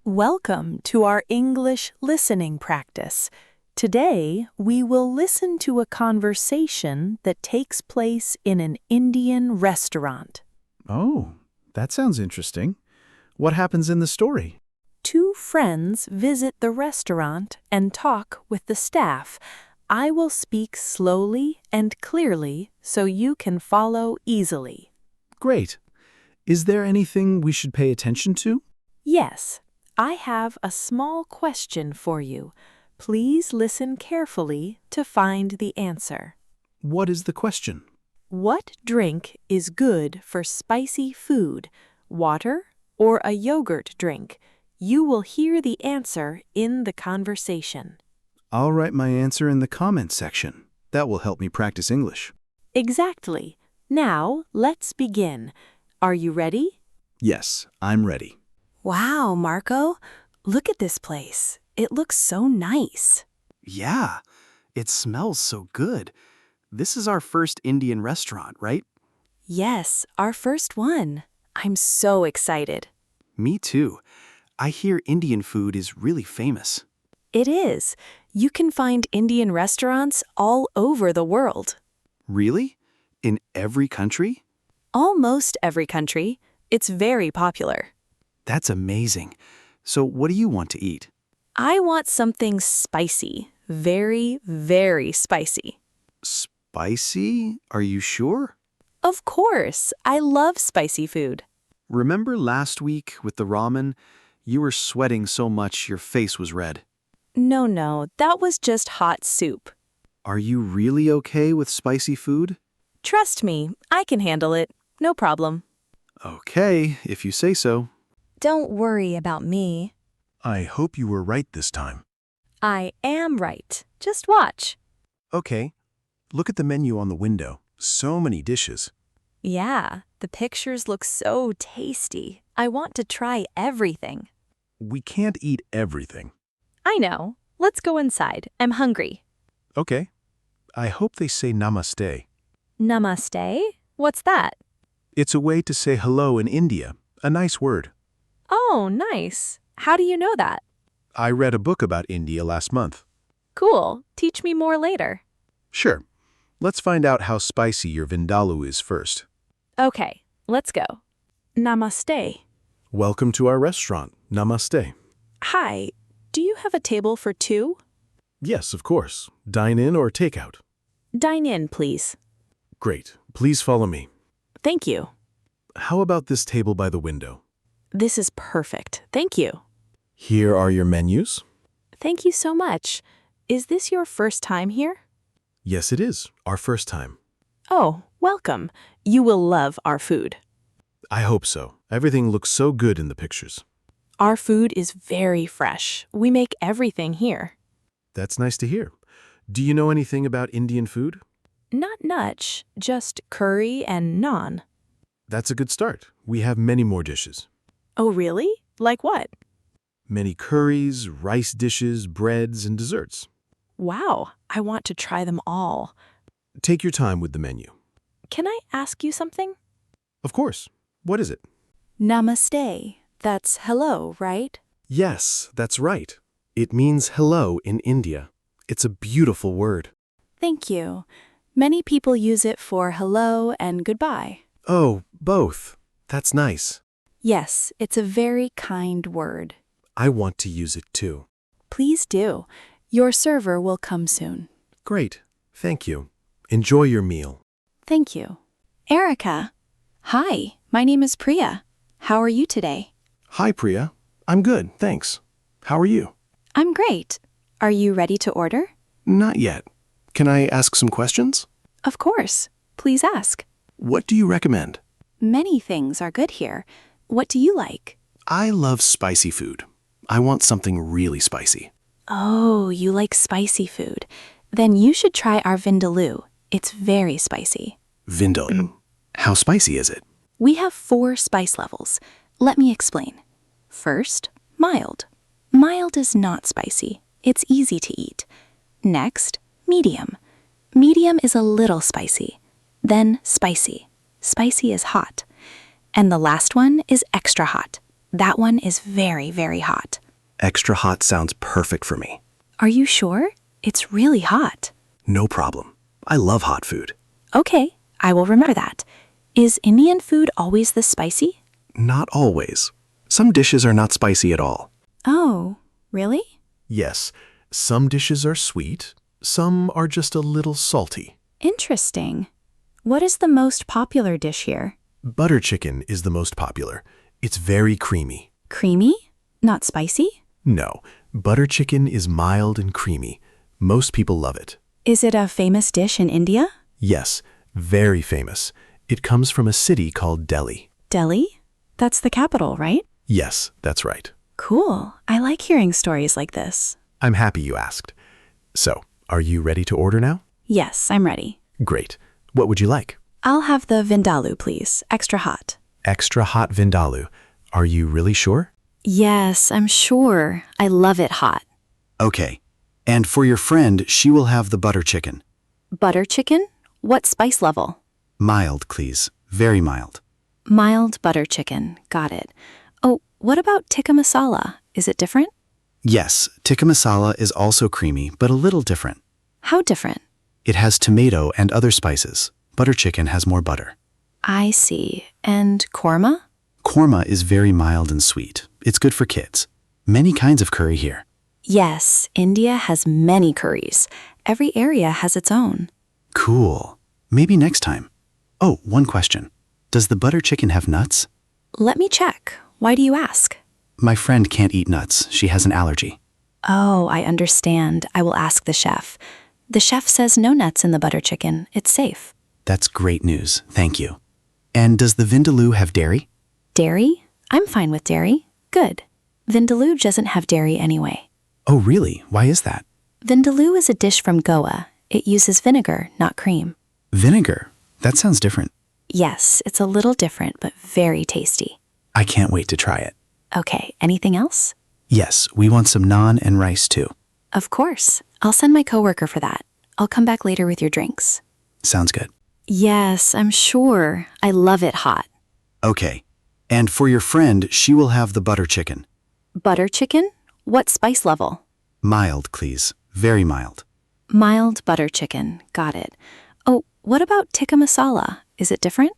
Welcome to our English listening practice. Today, we will listen to a conversation that takes place in an Indian restaurant. Oh, that sounds interesting. What happens in the story? Two friends visit the restaurant and talk with the staff. I will speak slowly and clearly so you can follow easily. Great. Is there anything we should pay attention to? Yes, I have a small question for you. Please listen carefully to find the answer. What is the question? What drink is good for spicy food, water or a yogurt drink? You will hear the answer in the conversation. I'll write my answer in the comments section. That will help me practice English. Exactly. Now, let's begin. Are you ready? Yes, I'm ready. Wow, Marco, look at this place. It looks so nice. Yeah, it smells so good. This is our first Indian restaurant, right? Yes, our first one. I'm so excited. Me too. I hear Indian food is really famous. It is. You can find Indian restaurants all over the world. Really? In every country? Almost every country. It's very popular. That's amazing. So what do you want to eat? I want something spicy. Very, very spicy. Spicy? Are you sure? Of course. I love spicy food. Remember last week with the ramen? You were sweating so much your face was red. No, that was just hot soup. Are you really okay with spicy food? Trust me, I can handle it. No problem. Okay, if you say so. Don't worry about me. I hope you were right this time. I am right. Just watch. Okay, look at the menu on the window. So many dishes. Yeah, the pictures look so tasty. I want to try everything. We can't eat everything. I know. Let's go inside. I'm hungry. Okay, I hope they say namaste. Namaste? What's that? It's a way to say hello in India, a nice word. Oh, nice. How do you know that? I read a book about India last month. Cool. Teach me more later. Sure, let's find out how spicy your vindaloo is first. Okay, let's go. Namaste. Welcome to our restaurant. Namaste. Hi, do you have a table for two? Yes, of course. Dine in or take out. Dine in, please. Great. Please follow me. Thank you. How about this table by the window? This is perfect. Thank you. Here are your menus. Thank you so much. Is this your first time here? Yes, it is. Our first time. Oh, welcome. You will love our food. I hope so. Everything looks so good in the pictures. Our food is very fresh. We make everything here. That's nice to hear. Do you know anything about Indian food? Not much, just curry and naan. That's a good start. We have many more dishes. Oh, really? Like what? Many curries, rice dishes, breads, and desserts. Wow, I want to try them all. Take your time with the menu. Can I ask you something? Of course. What is it? Namaste. That's hello, right? Yes, that's right. It means hello in India. It's a beautiful word. Thank you. Many people use it for hello and goodbye. Oh, both. That's nice. Yes, it's a very kind word. I want to use it too. Please do. Your server will come soon. Great. Thank you. Enjoy your meal. Thank you. Erica. Hi, my name is Priya. How are you today? Hi, Priya. I'm good, thanks. How are you? I'm great. Are you ready to order? Not yet. Can I ask some questions? Of course. Please ask. What do you recommend? Many things are good here. What do you like? I love spicy food. I want something really spicy. Oh, you like spicy food. Then you should try our vindaloo. It's very spicy. Vindaloo. How spicy is it? We have 4 spice levels. Let me explain. First, mild. Mild is not spicy. It's easy to eat. Next, medium. Medium is a little spicy. Then spicy. Spicy is hot. And the last one is extra hot. That one is very, very hot. Extra hot sounds perfect for me. Are you sure? It's really hot. No problem. I love hot food. Okay, I will remember that. Is Indian food always this spicy? Not always. Some dishes are not spicy at all. Oh, really? Yes, some dishes are sweet, some are just a little salty. Interesting. What is the most popular dish here? Butter chicken is the most popular. It's very creamy. Creamy? Not spicy? No, butter chicken is mild and creamy. Most people love it. Is it a famous dish in India? Yes, very famous. It comes from a city called Delhi. Delhi? That's the capital, right? Yes, that's right. Cool. I like hearing stories like this. I'm happy you asked. So, are you ready to order now? Yes, I'm ready. Great. What would you like? I'll have the vindaloo, please. Extra hot. Extra hot vindaloo. Are you really sure? Yes, I'm sure. I love it hot. Okay. And for your friend, she will have the butter chicken. Butter chicken? What spice level? Mild, please. Very mild. Mild butter chicken. Got it. Oh, what about tikka masala? Is it different? Yes, tikka masala is also creamy, but a little different. How different? It has tomato and other spices. Butter chicken has more butter. I see. And korma? Korma is very mild and sweet. It's good for kids. Many kinds of curry here. Yes, India has many curries. Every area has its own. Cool. Maybe next time. Oh, one question. Does the butter chicken have nuts? Let me check. Why do you ask? My friend can't eat nuts. She has an allergy. Oh, I understand. I will ask the chef. The chef says no nuts in the butter chicken. It's safe. That's great news. Thank you. And does the vindaloo have dairy? Dairy? I'm fine with dairy. Good. Vindaloo doesn't have dairy anyway. Oh, really? Why is that? Vindaloo is a dish from Goa. It uses vinegar, not cream. Vinegar? That sounds different. Yes, it's a little different, but very tasty. I can't wait to try it. Okay, anything else? Yes, we want some naan and rice too. Of course. I'll send my coworker for that. I'll come back later with your drinks. Sounds good. Yes, I'm sure. I love it hot. Okay. And for your friend, she will have the butter chicken. Butter chicken? What spice level? Mild, please. Very mild. Mild butter chicken. Got it. Oh, what about tikka masala? Is it different?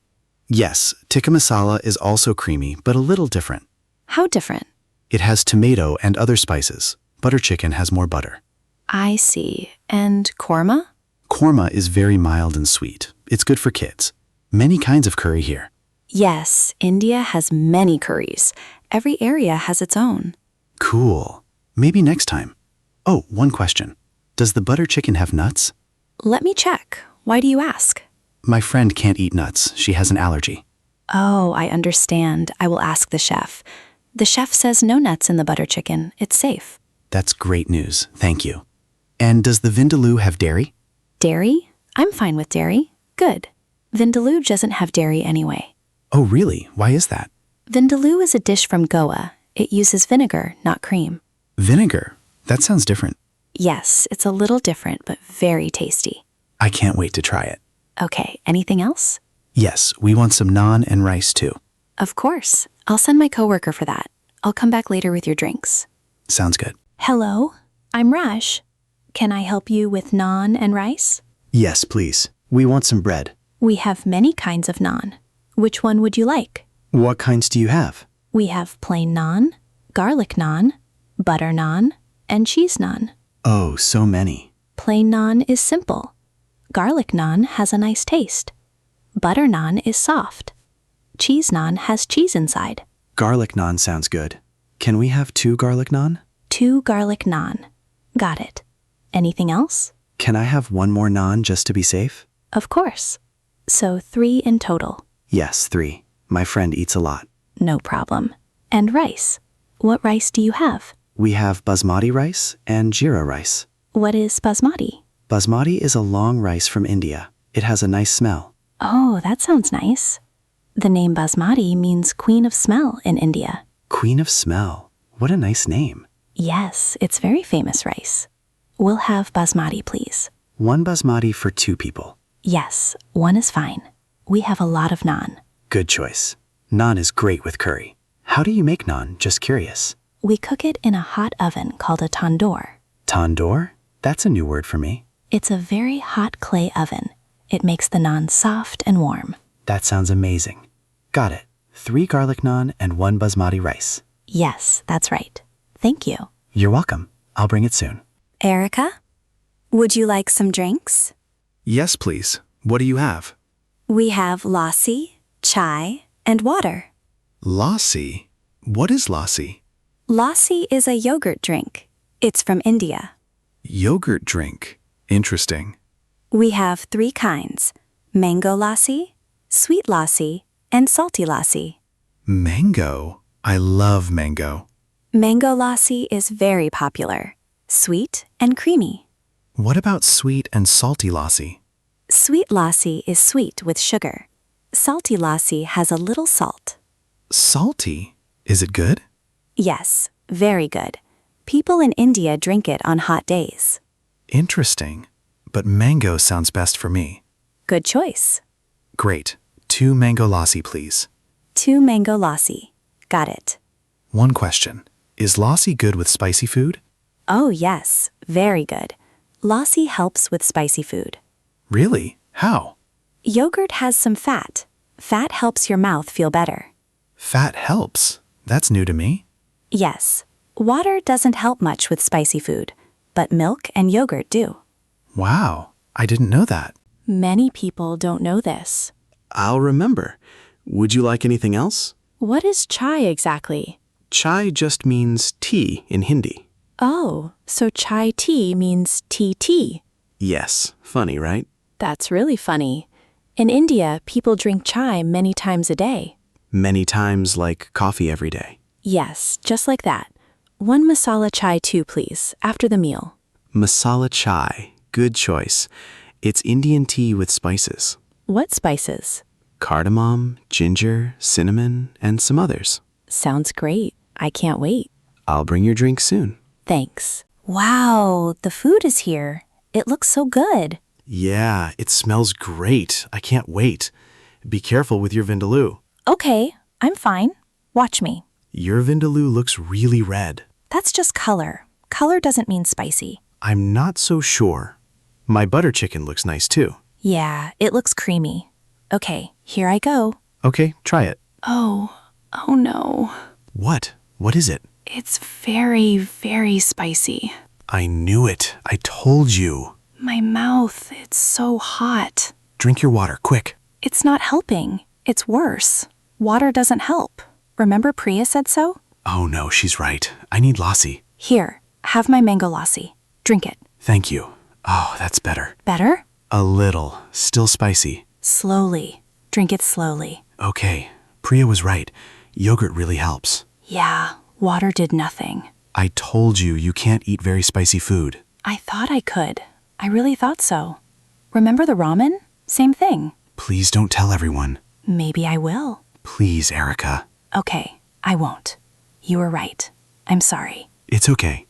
Yes, tikka masala is also creamy, but a little different. How different? It has tomato and other spices. Butter chicken has more butter. I see. And korma? Korma is very mild and sweet. It's good for kids. Many kinds of curry here. Yes, India has many curries. Every area has its own. Cool. Maybe next time. Oh, one question. Does the butter chicken have nuts? Let me check. Why do you ask? My friend can't eat nuts. She has an allergy. Oh, I understand. I will ask the chef. The chef says no nuts in the butter chicken. It's safe. That's great news. Thank you. And does the vindaloo have dairy? Dairy? I'm fine with dairy. Good. Vindaloo doesn't have dairy anyway. Oh, really? Why is that? Vindaloo is a dish from Goa. It uses vinegar, not cream. Vinegar? That sounds different. Yes, it's a little different, but very tasty. I can't wait to try it. Okay, anything else? Yes, we want some naan and rice too. Of course. I'll send my coworker for that. I'll come back later with your drinks. Sounds good. Hello, I'm Raj. Can I help you with naan and rice? Yes, please. We want some bread. We have many kinds of naan. Which one would you like? What kinds do you have? We have plain naan, garlic naan, butter naan, and cheese naan. Oh, so many. Plain naan is simple. Garlic naan has a nice taste. Butter naan is soft. Cheese naan has cheese inside. Garlic naan sounds good. Can we have 2 garlic naan? 2 garlic naan. Got it. Anything else? Can I have 1 more naan just to be safe? Of course. So 3 in total. Yes, 3. My friend eats a lot. No problem. And rice. What rice do you have? We have basmati rice and jeera rice. What is basmati? Basmati is a long rice from India. It has a nice smell. Oh, that sounds nice. The name basmati means queen of smell in India. Queen of smell. What a nice name. Yes, it's very famous rice. We'll have basmati, please. 1 basmati for 2 people. Yes, 1 is fine. We have a lot of naan. Good choice. Naan is great with curry. How do you make naan? Just curious. We cook it in a hot oven called a tandoor. Tandoor? That's a new word for me. It's a very hot clay oven. It makes the naan soft and warm. That sounds amazing. Got it. 3 garlic naan and 1 basmati rice. Yes, that's right. Thank you. You're welcome. I'll bring it soon. Erica, would you like some drinks? Yes, please. What do you have? We have lassi, chai, and water. Lassi? What is lassi? Lassi is a yogurt drink. It's from India. Yogurt drink. Interesting. We have 3 kinds: mango lassi, sweet lassi, and salty lassi. Mango. I love mango. Mango lassi is very popular, sweet and creamy. What about sweet and salty lassi? Sweet lassi is sweet with sugar. Salty lassi has a little salt. Salty? Is it good? Yes, very good. People in India drink it on hot days. Interesting. But mango sounds best for me. Good choice. Great. 2 mango lassi, please. 2 mango lassi. Got it. One question. Is lassi good with spicy food? Oh yes, very good. Lassi helps with spicy food. Really? How? Yogurt has some fat. Fat helps your mouth feel better. Fat helps. That's new to me. Yes, water doesn't help much with spicy food, but milk and yogurt do. Wow. I didn't know that. Many people don't know this. I'll remember. Would you like anything else? What is chai exactly? Chai just means tea in Hindi. Oh, so chai tea means tea. Yes, funny, right? That's really funny. In India, people drink chai many times a day. Many times like coffee every day. Yes, just like that. 1 masala chai too, please, after the meal. Masala chai. Good choice. It's Indian tea with spices. What spices? Cardamom, ginger, cinnamon, and some others. Sounds great. I can't wait. I'll bring your drink soon. Thanks. Wow, the food is here. It looks so good. Yeah, it smells great. I can't wait. Be careful with your vindaloo. Okay, I'm fine. Watch me. Your vindaloo looks really red. That's just color. Color doesn't mean spicy. I'm not so sure. My butter chicken looks nice too. Yeah, it looks creamy. Okay, here I go. Okay, try it. Oh no. What? What is it? It's very, very spicy. I knew it. I told you. My mouth, it's so hot. Drink your water, quick. It's not helping. It's worse. Water doesn't help. Remember Priya said so? Oh no, she's right. I need lassi. Here, have my mango lassi. Drink it. Thank you. Oh, that's better. Better? A little. Still spicy. Slowly. Drink it slowly. Okay. Priya was right. Yogurt really helps. Yeah, water did nothing. I told you you can't eat very spicy food. I thought I could. I really thought so. Remember the ramen? Same thing. Please don't tell everyone. Maybe I will. Please, Erica. Okay, I won't. You were right. I'm sorry. It's okay.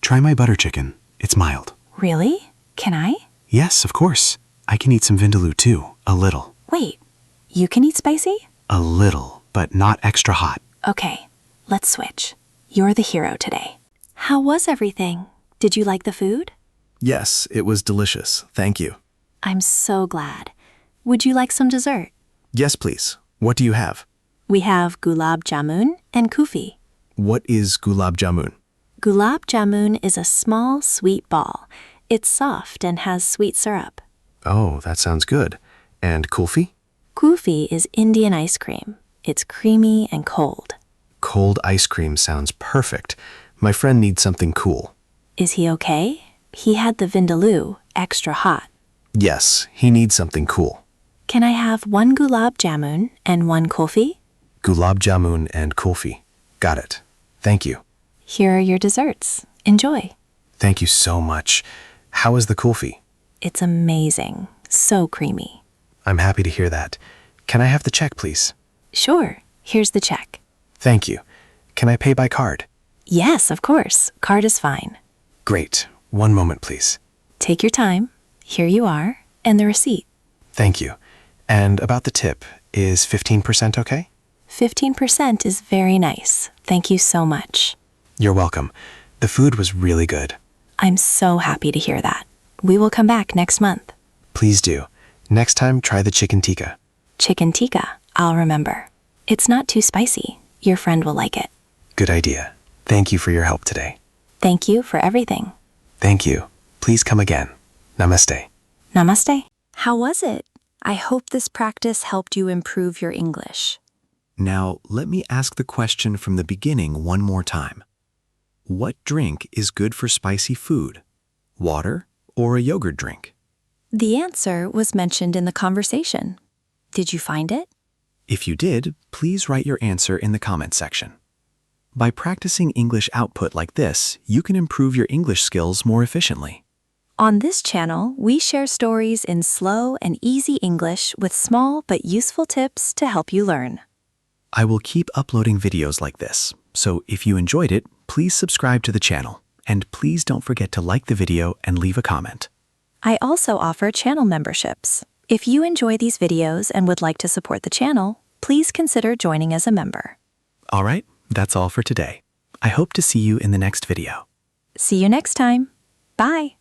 Try my butter chicken. It's mild. Really? Can I? Yes, of course. I can eat some vindaloo too. A little. Wait, you can eat spicy? A little, but not extra hot. Okay, let's switch. You're the hero today. How was everything? Did you like the food? Yes, it was delicious. Thank you. I'm so glad. Would you like some dessert? Yes, please. What do you have? We have gulab jamun and kufi. What is gulab jamun? Gulab jamun is a small, sweet ball. It's soft and has sweet syrup. Oh, that sounds good. And kulfi? Kufi is Indian ice cream. It's creamy and cold. Cold ice cream sounds perfect. My friend needs something cool. Is he okay? He had the vindaloo, extra hot. Yes, he needs something cool. Can I have 1 gulab jamun and 1 kulfi? Gulab jamun and kulfi. Got it. Thank you. Here are your desserts. Enjoy. Thank you so much. How is the kulfi? It's amazing. So creamy. I'm happy to hear that. Can I have the check, please? Sure. Here's the check. Thank you. Can I pay by card? Yes, of course. Card is fine. Great. One moment, please. Take your time. Here you are. And the receipt. Thank you. And about the tip, is 15% okay? 15% is very nice. Thank you so much. You're welcome. The food was really good. I'm so happy to hear that. We will come back next month. Please do. Next time, try the chicken tikka. Chicken tikka, I'll remember. It's not too spicy. Your friend will like it. Good idea. Thank you for your help today. Thank you for everything. Thank you. Please come again. Namaste. Namaste. How was it? I hope this practice helped you improve your English. Now, let me ask the question from the beginning one more time. What drink is good for spicy food? Water or a yogurt drink? The answer was mentioned in the conversation. Did you find it? If you did, please write your answer in the comment section. By practicing English output like this, you can improve your English skills more efficiently. On this channel, we share stories in slow and easy English with small but useful tips to help you learn. I will keep uploading videos like this, so if you enjoyed it, please subscribe to the channel, and please don't forget to like the video and leave a comment. I also offer channel memberships. If you enjoy these videos and would like to support the channel, please consider joining as a member. All right, that's all for today. I hope to see you in the next video. See you next time. Bye.